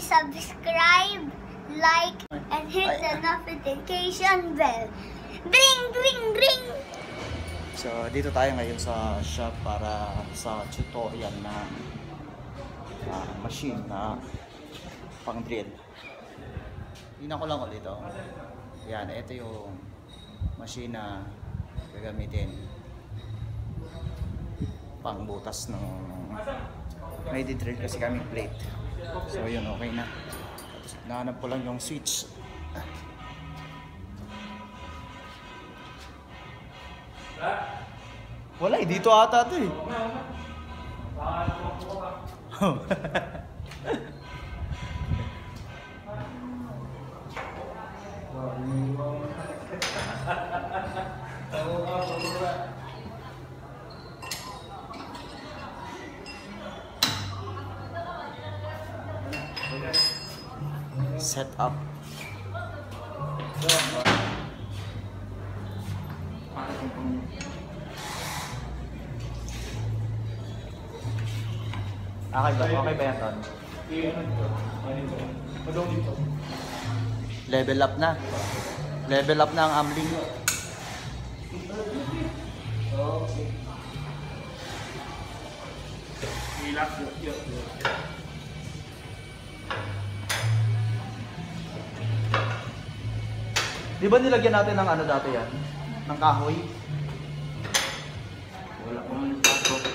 subscribe, like, and hit the notification bell. Ring, ring, ring! So, dito tayo ngayon sa shop para sa tutorial na machine na pang drill. Tingnan ko lang ulit ito. Yan, ito yung machine na gagamitin pang butas ng may di-drill kasi kami plate. So yun, okay na. Tapos nahanap ko lang yung switch. Wala eh, dito ata ito eh. Set up. Okay ba? Okay ba yan, Ton? Level up na. Level up na ang amling. Okay. Relax. Di ba nilagyan natin ng ano dati yan? Ng kahoy? Wala ko nang pasok.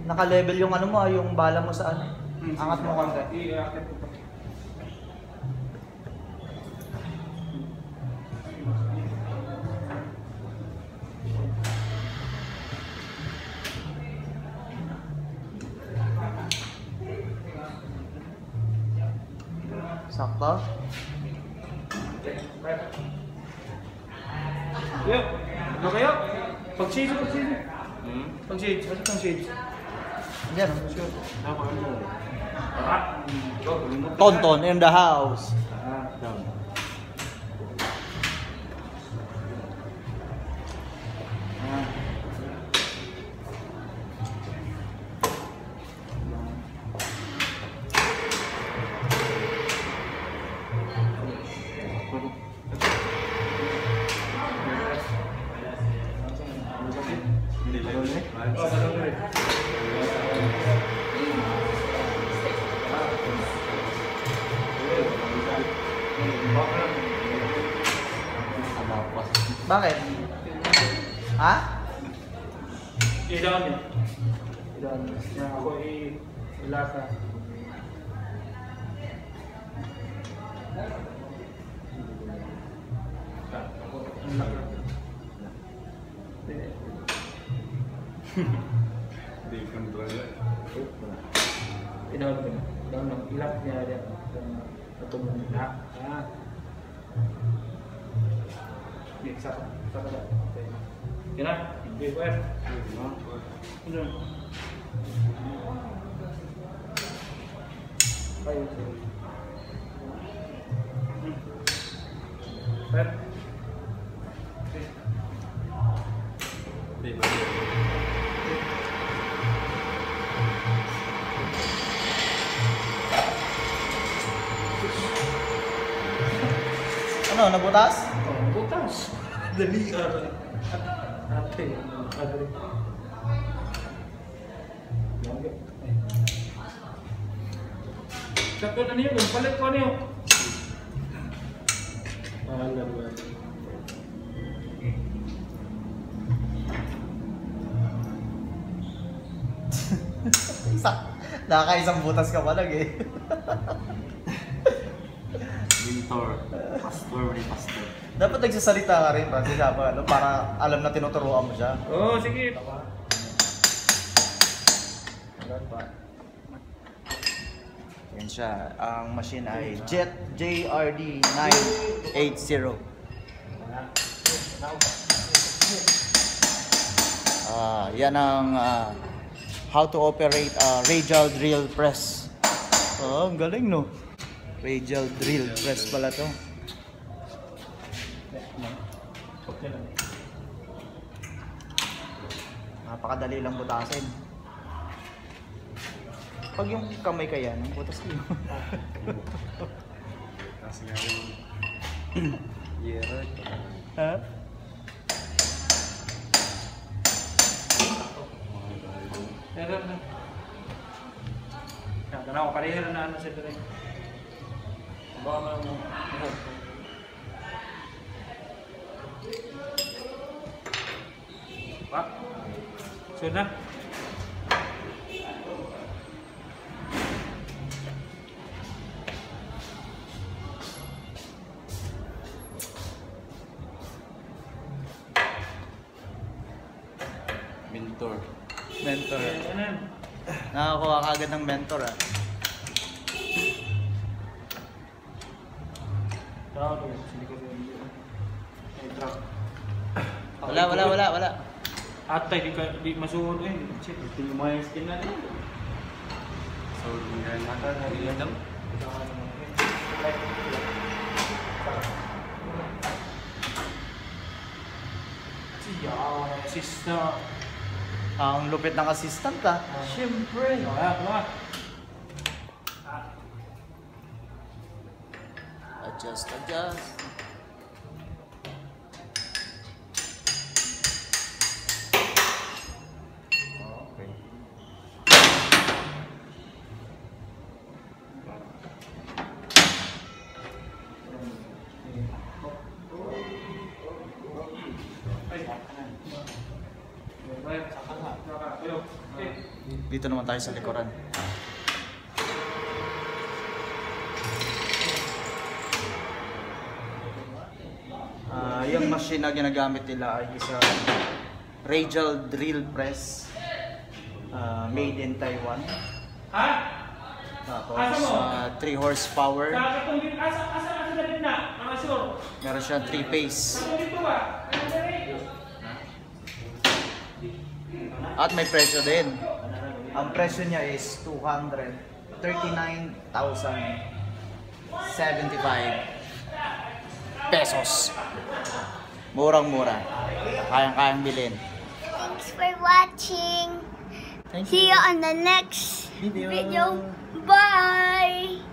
Naka-level yung ano mo, yung bala mo sa ano? Angat mo konti. I-active ko pa. Sakto? Yo, ano kayo? Pag-shade. Pag-shade. Ano pang-shade? Diyan. Sure. Tonton in the house. Down. Bakit? Ha? Ilan niya? Ilan niya? Ako ilasa. Hindi control yan. Ilan niya? Ilap niya rin. Natulong niya. Saka lang. Yan na. Okay, where? Ano? Ay, okay. Where? Ano, nabutas? Butas. Dali. Ate. Agri. Sakto na niyo. Palit ko niyo. Alam mo. Nakakaisang butas ka pa lang eh. Mentor. Pastor. Dapat nagsasalita ka rin, Francis, ano, para alam na tinuturuan mo siya. Oo, sige. Yan siya. Ang machine ay JRD 980. Yan ang how to operate a radial drill press. Oh, ang galing, no? Radial drill press pala to. Napakadali lang butasin. Pag yung kamay kaya, nang butas ko. Kasi nga yung... Yeah, Ha? Meron na. Tanaw, pareho na ano siya doon. Baka mo. Pak. Sudah. Mentor. Ano? Nakakuha ka agad ng mentor ah. Tahu tu, sini ko dia. Truck. Wala. Atay di masuod eh. Check. Tingnan mo yung skin natin. So, yan mata dari adam. Siya, sister. Ang lupit ng assistant ah. Siyempre. Wala. Adjust. Okay. Dito naman tayo sa likuran. Yung machine na ginagamit nila ay isang Radial drill press, made in Taiwan. Ha? Tapos 3 horsepower. Asa dapat na? Mga sure. Meron siyang 3 phase. Dito ba? At may presyo din. Ang presyo niya is 239,075 pesos. Murang-mura. Kayang-kayang bilhin. Thanks for watching. Thank See you on the next Video. video. Bye!